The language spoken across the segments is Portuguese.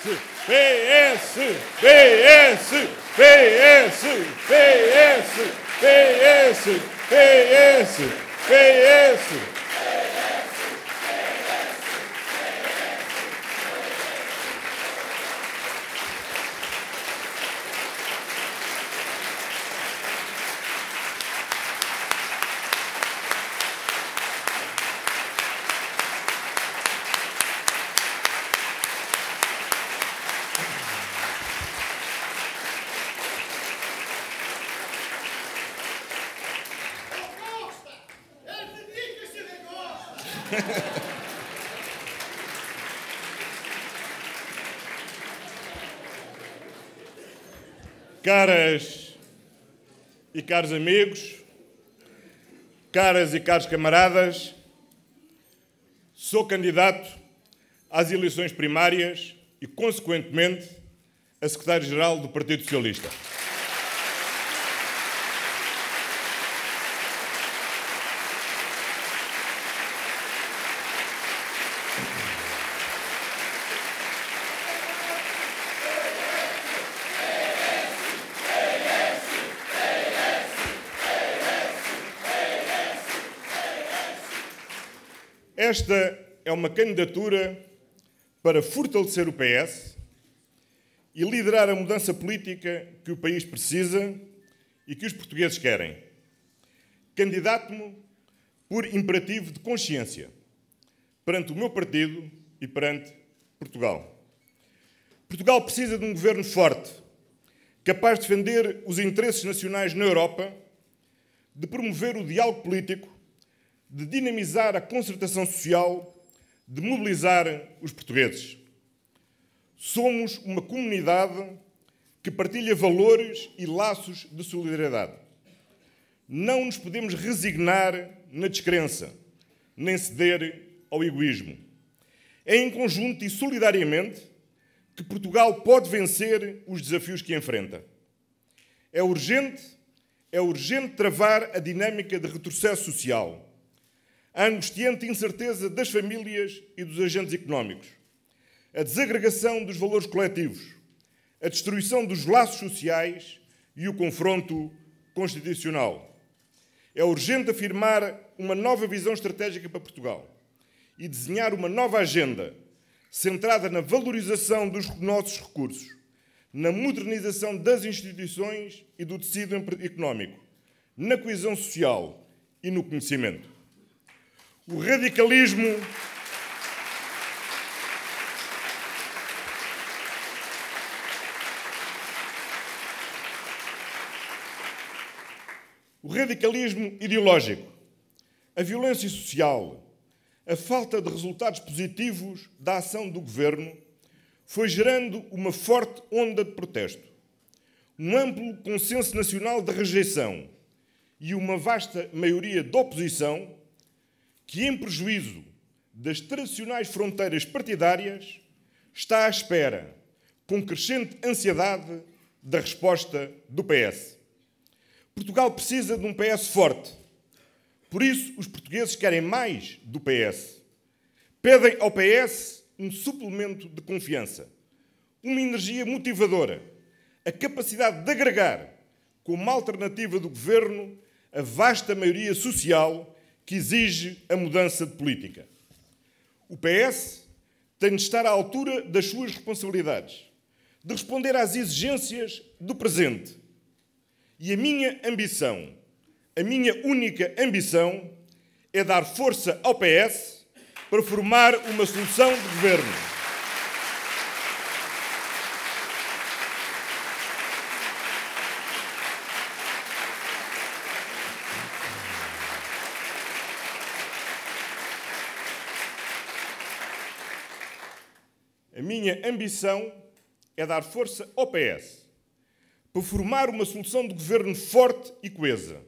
PS, PS, PS, PS, PS, PS, PS. Caras e caros amigos, caras e caros camaradas, sou candidato às eleições primárias e, consequentemente, a secretário-geral do Partido Socialista. Esta é uma candidatura para fortalecer o PS e liderar a mudança política que o país precisa e que os portugueses querem. Candidato-me por imperativo de consciência perante o meu partido e perante Portugal. Portugal precisa de um governo forte, capaz de defender os interesses nacionais na Europa, de promover o diálogo político, de dinamizar a concertação social, de mobilizar os portugueses. Somos uma comunidade que partilha valores e laços de solidariedade. Não nos podemos resignar na descrença, nem ceder ao egoísmo. É em conjunto e solidariamente que Portugal pode vencer os desafios que enfrenta. É urgente travar a dinâmica de retrocesso social, a angustiante incerteza das famílias e dos agentes económicos, a desagregação dos valores coletivos, a destruição dos laços sociais e o confronto constitucional. É urgente afirmar uma nova visão estratégica para Portugal e desenhar uma nova agenda centrada na valorização dos nossos recursos, na modernização das instituições e do tecido económico, na coesão social e no conhecimento. O radicalismo ideológico, a violência social, a falta de resultados positivos da ação do governo foi gerando uma forte onda de protesto, um amplo consenso nacional de rejeição e uma vasta maioria de oposição que, em prejuízo das tradicionais fronteiras partidárias, está à espera, com crescente ansiedade, da resposta do PS. Portugal precisa de um PS forte. Por isso, os portugueses querem mais do PS. Pedem ao PS um suplemento de confiança, uma energia motivadora, a capacidade de agregar, como alternativa do governo, a vasta maioria social que exige a mudança de política. O PS tem de estar à altura das suas responsabilidades, de responder às exigências do presente. E a minha ambição, a minha única ambição, é dar força ao PS para formar uma solução de governo. A minha ambição é dar força ao PS para formar uma solução de governo forte e coesa,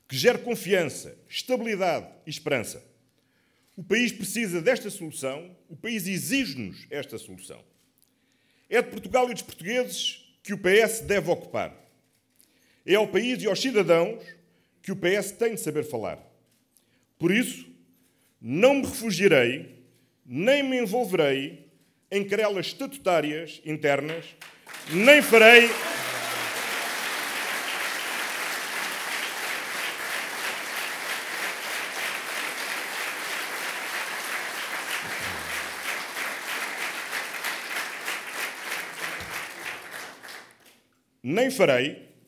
que gere confiança, estabilidade e esperança. O país precisa desta solução, o país exige-nos esta solução. É de Portugal e dos portugueses que o PS deve ocupar. É ao país e aos cidadãos que o PS tem de saber falar. Por isso, não me refugiarei, nem me envolverei em querelas estatutárias internas, nem farei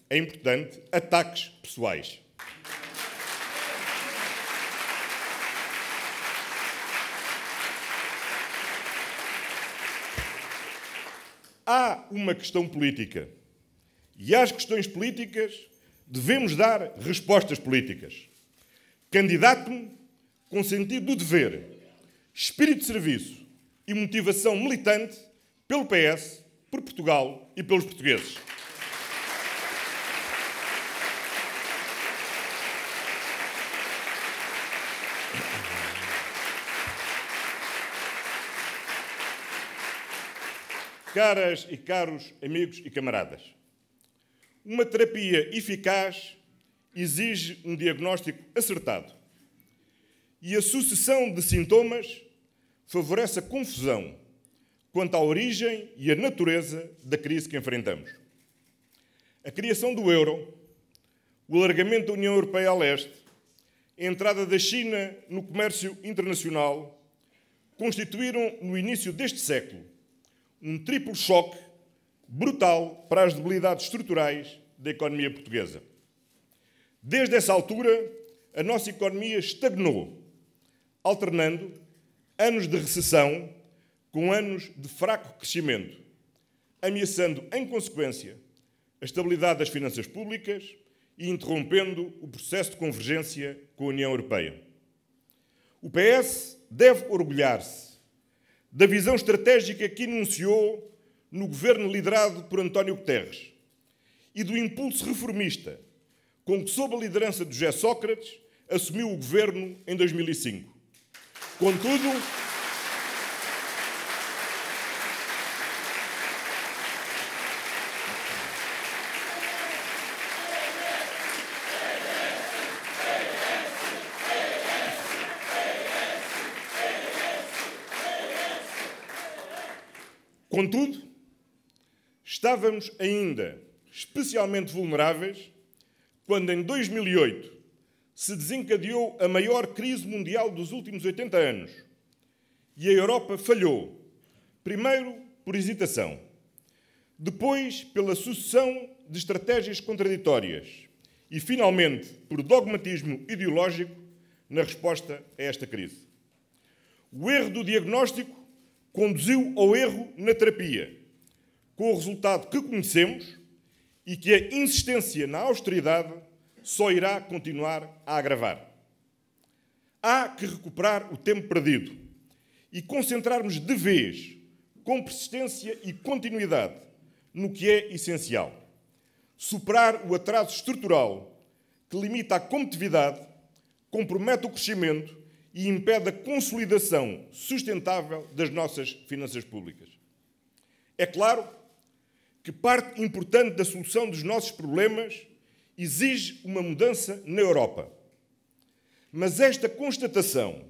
é importante, ataques pessoais. Há uma questão política e às questões políticas devemos dar respostas políticas. Candidato-me com sentido do dever, espírito de serviço e motivação militante pelo PS, por Portugal e pelos portugueses. Caras e caros amigos e camaradas, uma terapia eficaz exige um diagnóstico acertado e a sucessão de sintomas favorece a confusão quanto à origem e à natureza da crise que enfrentamos. A criação do euro, o alargamento da União Europeia a leste, a entrada da China no comércio internacional constituíram, no início deste século, um triplo choque brutal para as debilidades estruturais da economia portuguesa. Desde essa altura, a nossa economia estagnou, alternando anos de recessão com anos de fraco crescimento, ameaçando, em consequência, a estabilidade das finanças públicas e interrompendo o processo de convergência com a União Europeia. O PS deve orgulhar-se da visão estratégica que enunciou no governo liderado por António Guterres e do impulso reformista com que, sob a liderança de José Sócrates, assumiu o governo em 2005. Contudo, estávamos ainda especialmente vulneráveis quando, em 2008, se desencadeou a maior crise mundial dos últimos 80 anos e a Europa falhou, primeiro por hesitação, depois pela sucessão de estratégias contraditórias e, finalmente, por dogmatismo ideológico na resposta a esta crise. O erro do diagnóstico conduziu ao erro na terapia, com o resultado que conhecemos e que a insistência na austeridade só irá continuar a agravar. Há que recuperar o tempo perdido e concentrarmos de vez, com persistência e continuidade, no que é essencial. Superar o atraso estrutural que limita a competitividade, compromete o crescimento e impede a consolidação sustentável das nossas finanças públicas. É claro que parte importante da solução dos nossos problemas exige uma mudança na Europa. Mas esta constatação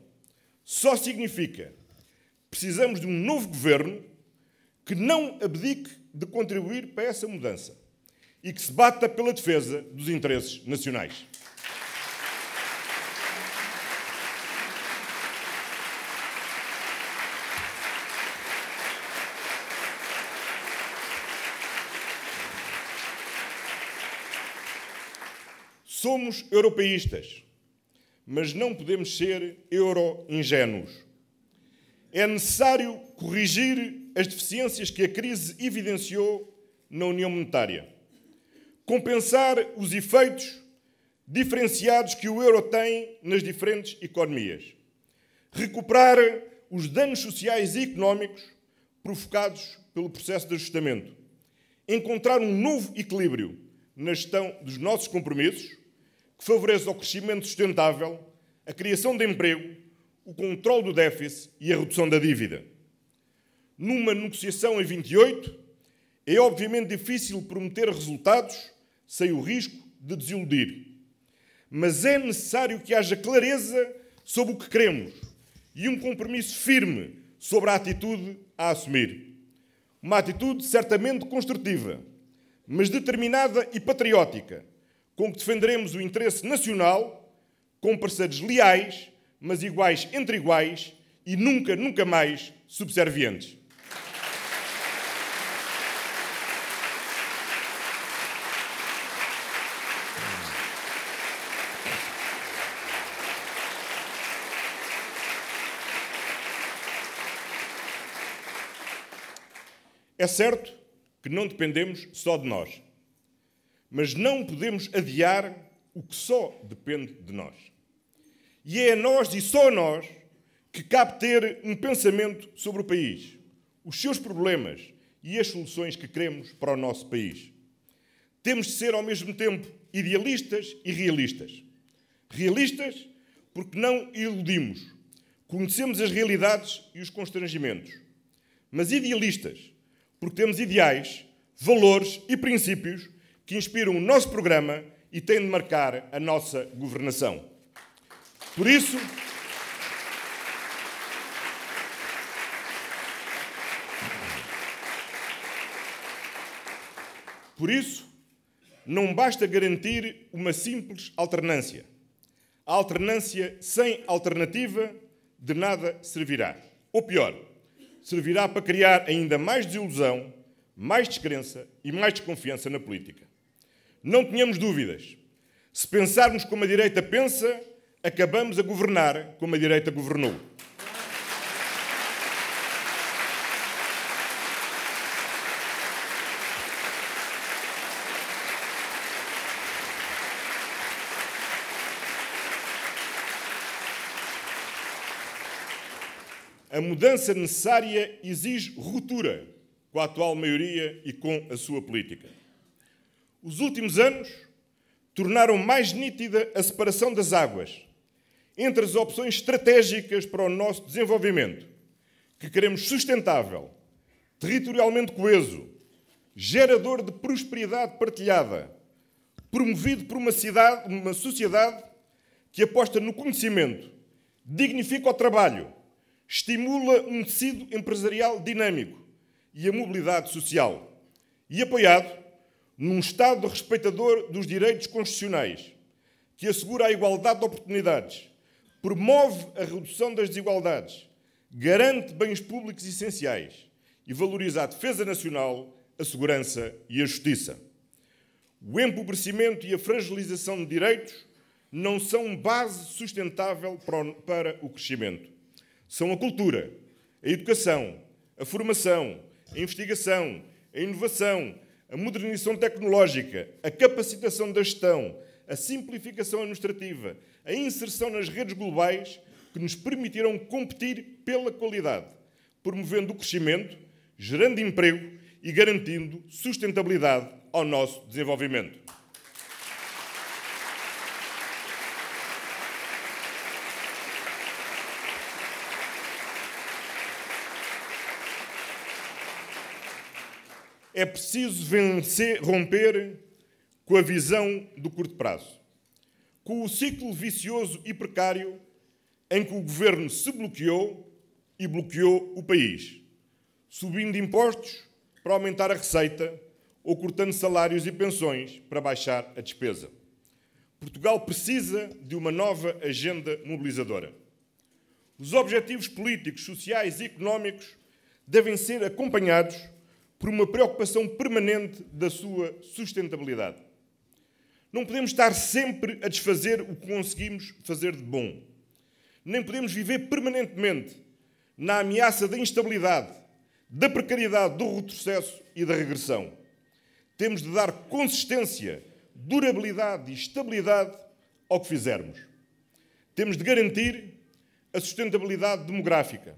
só significa que precisamos de um novo governo que não abdique de contribuir para essa mudança e que se bata pela defesa dos interesses nacionais. Somos europeístas, mas não podemos ser euro-ingênuos. É necessário corrigir as deficiências que a crise evidenciou na União Monetária, compensar os efeitos diferenciados que o euro tem nas diferentes economias, recuperar os danos sociais e económicos provocados pelo processo de ajustamento, encontrar um novo equilíbrio na gestão dos nossos compromissos, que favoreça o crescimento sustentável, a criação de emprego, o controle do déficit e a redução da dívida. Numa negociação em 28, é obviamente difícil prometer resultados sem o risco de desiludir. Mas é necessário que haja clareza sobre o que queremos e um compromisso firme sobre a atitude a assumir. Uma atitude certamente construtiva, mas determinada e patriótica, com que defenderemos o interesse nacional, com parceiros leais, mas iguais entre iguais e nunca, nunca mais subservientes. É certo que não dependemos só de nós, mas não podemos adiar o que só depende de nós. E é a nós e só a nós que cabe ter um pensamento sobre o país, os seus problemas e as soluções que queremos para o nosso país. Temos de ser, ao mesmo tempo, idealistas e realistas. Realistas porque não iludimos, conhecemos as realidades e os constrangimentos. Mas idealistas porque temos ideais, valores e princípios que inspiram o nosso programa e têm de marcar a nossa governação. Por isso, não basta garantir uma simples alternância. A alternância sem alternativa de nada servirá. Ou pior, servirá para criar ainda mais desilusão, mais descrença e mais desconfiança na política. Não tenhamos dúvidas. Se pensarmos como a direita pensa, acabamos a governar como a direita governou. A mudança necessária exige ruptura com a atual maioria e com a sua política. Os últimos anos tornaram mais nítida a separação das águas entre as opções estratégicas para o nosso desenvolvimento, que queremos sustentável, territorialmente coeso, gerador de prosperidade partilhada, promovido por uma sociedade que aposta no conhecimento, dignifica o trabalho, estimula um tecido empresarial dinâmico e a mobilidade social, e apoiado num Estado respeitador dos direitos constitucionais, que assegura a igualdade de oportunidades, promove a redução das desigualdades, garante bens públicos essenciais e valoriza a defesa nacional, a segurança e a justiça. O empobrecimento e a fragilização de direitos não são base sustentável para o crescimento. São a cultura, a educação, a formação, a investigação, a inovação, a modernização tecnológica, a capacitação da gestão, a simplificação administrativa, a inserção nas redes globais que nos permitirão competir pela qualidade, promovendo o crescimento, gerando emprego e garantindo sustentabilidade ao nosso desenvolvimento. É preciso romper com a visão do curto prazo, com o ciclo vicioso e precário em que o governo se bloqueou e bloqueou o país, subindo impostos para aumentar a receita ou cortando salários e pensões para baixar a despesa. Portugal precisa de uma nova agenda mobilizadora. Os objetivos políticos, sociais e económicos devem ser acompanhados por uma preocupação permanente da sua sustentabilidade. Não podemos estar sempre a desfazer o que conseguimos fazer de bom. Nem podemos viver permanentemente na ameaça da instabilidade, da precariedade, do retrocesso e da regressão. Temos de dar consistência, durabilidade e estabilidade ao que fizermos. Temos de garantir a sustentabilidade demográfica,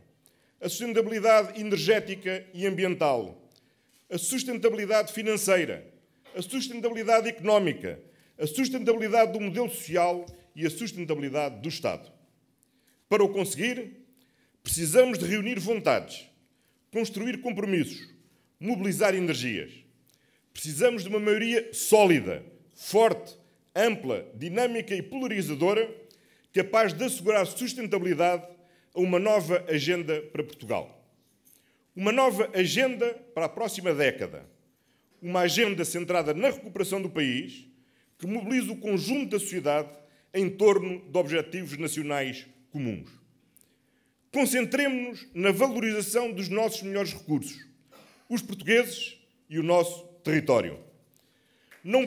a sustentabilidade energética e ambiental, a sustentabilidade financeira, a sustentabilidade económica, a sustentabilidade do modelo social e a sustentabilidade do Estado. Para o conseguir, precisamos de reunir vontades, construir compromissos, mobilizar energias. Precisamos de uma maioria sólida, forte, ampla, dinâmica e polarizadora, capaz de assegurar sustentabilidade a uma nova agenda para Portugal. Uma nova agenda para a próxima década. Uma agenda centrada na recuperação do país, que mobiliza o conjunto da sociedade em torno de objetivos nacionais comuns. Concentremo-nos na valorização dos nossos melhores recursos, os portugueses e o nosso território. Não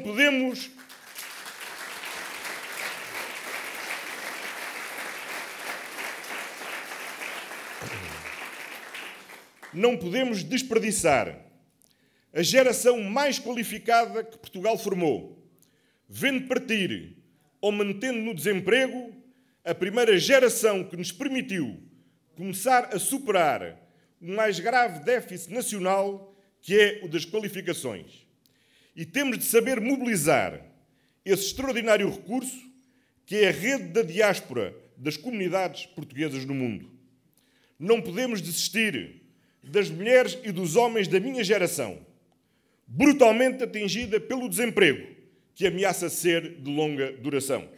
podemos desperdiçar a geração mais qualificada que Portugal formou, vendo partir ou mantendo no desemprego a primeira geração que nos permitiu começar a superar o mais grave déficit nacional, que é o das qualificações. E temos de saber mobilizar esse extraordinário recurso, que é a rede da diáspora das comunidades portuguesas no mundo. Não podemos desistir das mulheres e dos homens da minha geração, brutalmente atingida pelo desemprego, que ameaça ser de longa duração.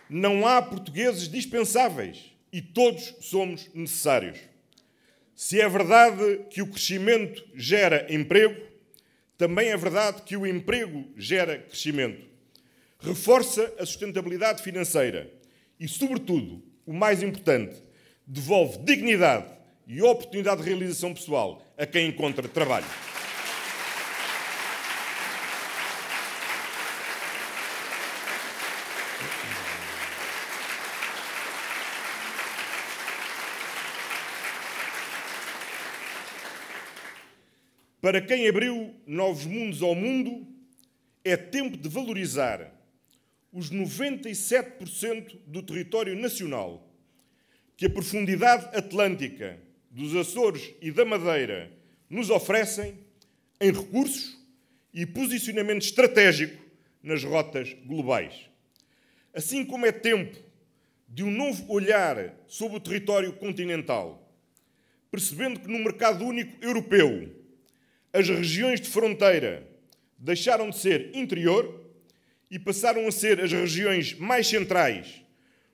Não há portugueses dispensáveis e todos somos necessários. Se é verdade que o crescimento gera emprego, também é verdade que o emprego gera crescimento. Reforça a sustentabilidade financeira e, sobretudo, o mais importante, devolve dignidade e oportunidade de realização pessoal a quem encontra trabalho. Para quem abriu novos mundos ao mundo, é tempo de valorizar os 97% do território nacional que a profundidade atlântica dos Açores e da Madeira nos oferecem em recursos e posicionamento estratégico nas rotas globais. Assim como é tempo de um novo olhar sobre o território continental, percebendo que no mercado único europeu as regiões de fronteira deixaram de ser interior e passaram a ser as regiões mais centrais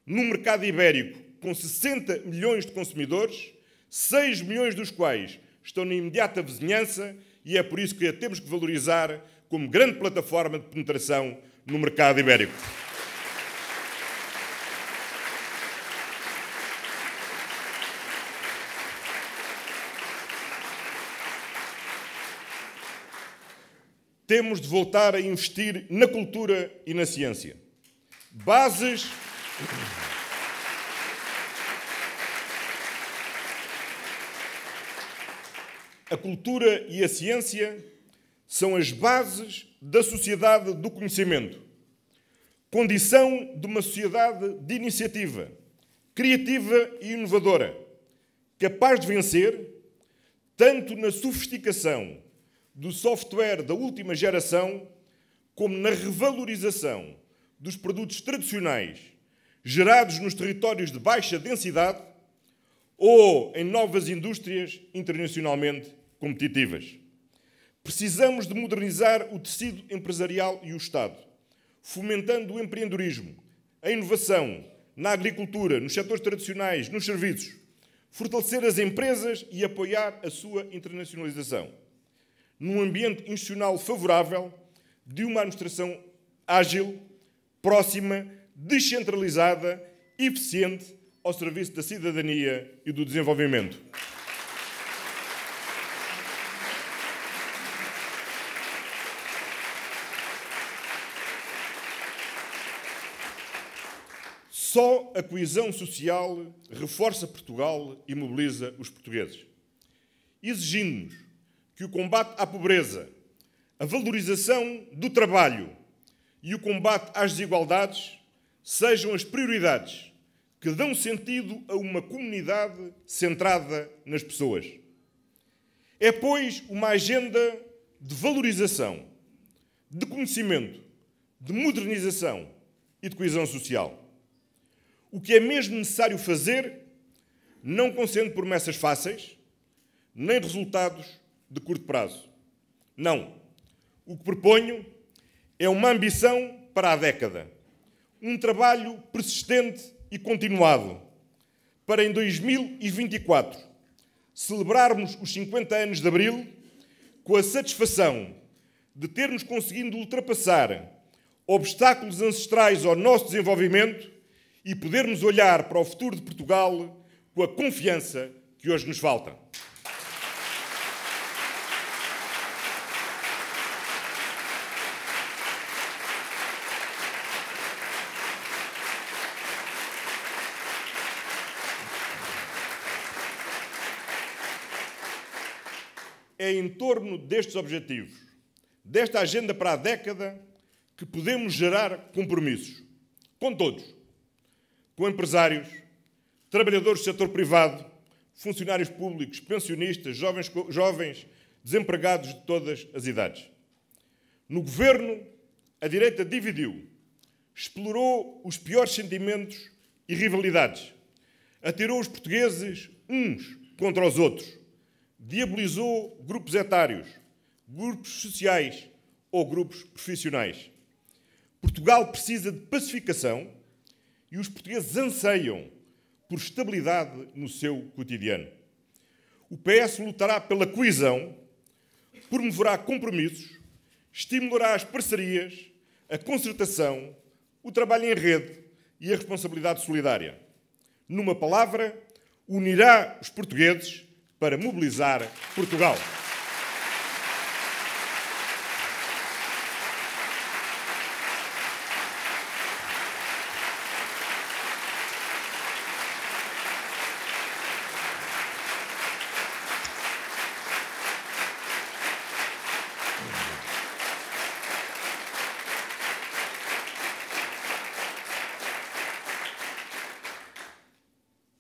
no mercado ibérico, com 60 milhões de consumidores, 6 milhões dos quais estão na imediata vizinhança, e é por isso que a temos que valorizar como grande plataforma de penetração no mercado ibérico. Temos de voltar a investir na cultura e na ciência. A cultura e a ciência são as bases da sociedade do conhecimento, condição de uma sociedade de iniciativa, criativa e inovadora, capaz de vencer, tanto na sofisticação do software da última geração, como na revalorização dos produtos tradicionais gerados nos territórios de baixa densidade ou em novas indústrias internacionalmente competitivas. Precisamos de modernizar o tecido empresarial e o Estado, fomentando o empreendedorismo, a inovação na agricultura, nos setores tradicionais, nos serviços, fortalecer as empresas e apoiar a sua internacionalização, num ambiente institucional favorável de uma administração ágil, próxima, descentralizada, eficiente, ao serviço da cidadania e do desenvolvimento. Só a coesão social reforça Portugal e mobiliza os portugueses. Exigindo-nos que o combate à pobreza, a valorização do trabalho e o combate às desigualdades sejam as prioridades que dão sentido a uma comunidade centrada nas pessoas. É, pois, uma agenda de valorização, de conhecimento, de modernização e de coesão social. O que é mesmo necessário fazer, não concede promessas fáceis, nem resultados de curto prazo. Não. O que proponho é uma ambição para a década. Um trabalho persistente e continuado para, em 2024, celebrarmos os 50 anos de Abril com a satisfação de termos conseguido ultrapassar obstáculos ancestrais ao nosso desenvolvimento e podermos olhar para o futuro de Portugal com a confiança que hoje nos falta. É em torno destes objetivos, desta agenda para a década, que podemos gerar compromissos com todos, com empresários, trabalhadores do setor privado, funcionários públicos, pensionistas, jovens, desempregados de todas as idades. No governo, a direita dividiu, explorou os piores sentimentos e rivalidades, atirou os portugueses uns contra os outros, diabolizou grupos etários, grupos sociais ou grupos profissionais. Portugal precisa de pacificação e os portugueses anseiam por estabilidade no seu cotidiano. O PS lutará pela coesão, promoverá compromissos, estimulará as parcerias, a concertação, o trabalho em rede e a responsabilidade solidária. Numa palavra, unirá os portugueses para mobilizar Portugal.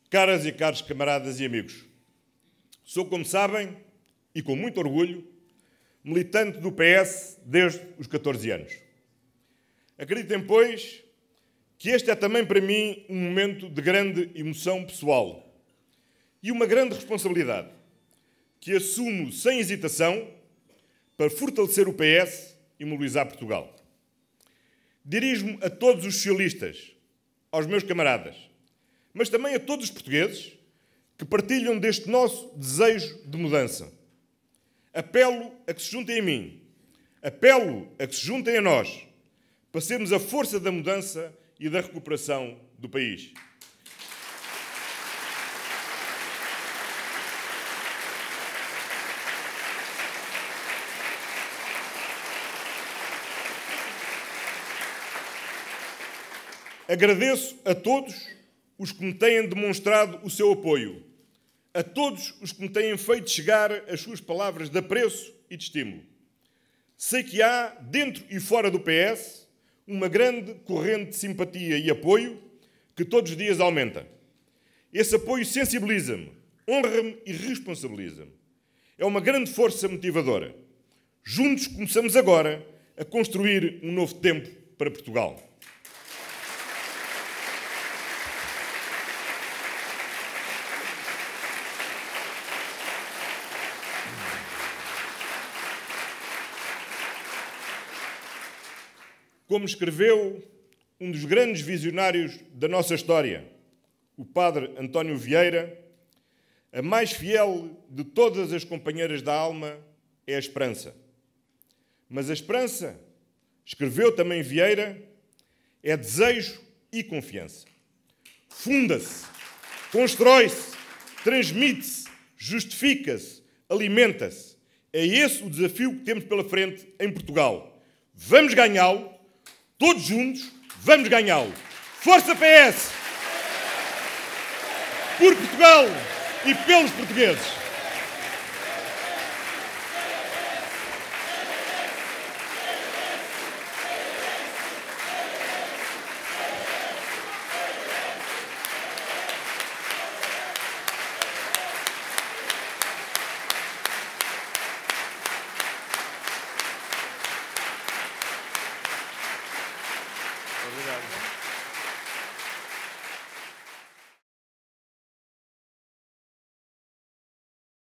Caras e caros camaradas e amigos, sou, como sabem, e com muito orgulho, militante do PS desde os 14 anos. Acreditem, pois, que este é também para mim um momento de grande emoção pessoal e uma grande responsabilidade que assumo sem hesitação para fortalecer o PS e mobilizar Portugal. Dirijo-me a todos os socialistas, aos meus camaradas, mas também a todos os portugueses que partilham deste nosso desejo de mudança. Apelo a que se juntem a mim, apelo a que se juntem a nós, para sermos a força da mudança e da recuperação do país. Agradeço a todos os que me têm demonstrado o seu apoio, a todos os que me têm feito chegar as suas palavras de apreço e de estímulo. Sei que há, dentro e fora do PS, uma grande corrente de simpatia e apoio que todos os dias aumenta. Esse apoio sensibiliza-me, honra-me e responsabiliza-me. É uma grande força motivadora. Juntos começamos agora a construir um novo tempo para Portugal. Como escreveu um dos grandes visionários da nossa história, o padre António Vieira, a mais fiel de todas as companheiras da alma é a esperança. Mas a esperança, escreveu também Vieira, é desejo e confiança. Funda-se, constrói-se, transmite-se, justifica-se, alimenta-se. É esse o desafio que temos pela frente em Portugal. Vamos ganhá-lo. Todos juntos, vamos ganhá-lo. Força PS! Por Portugal e pelos portugueses!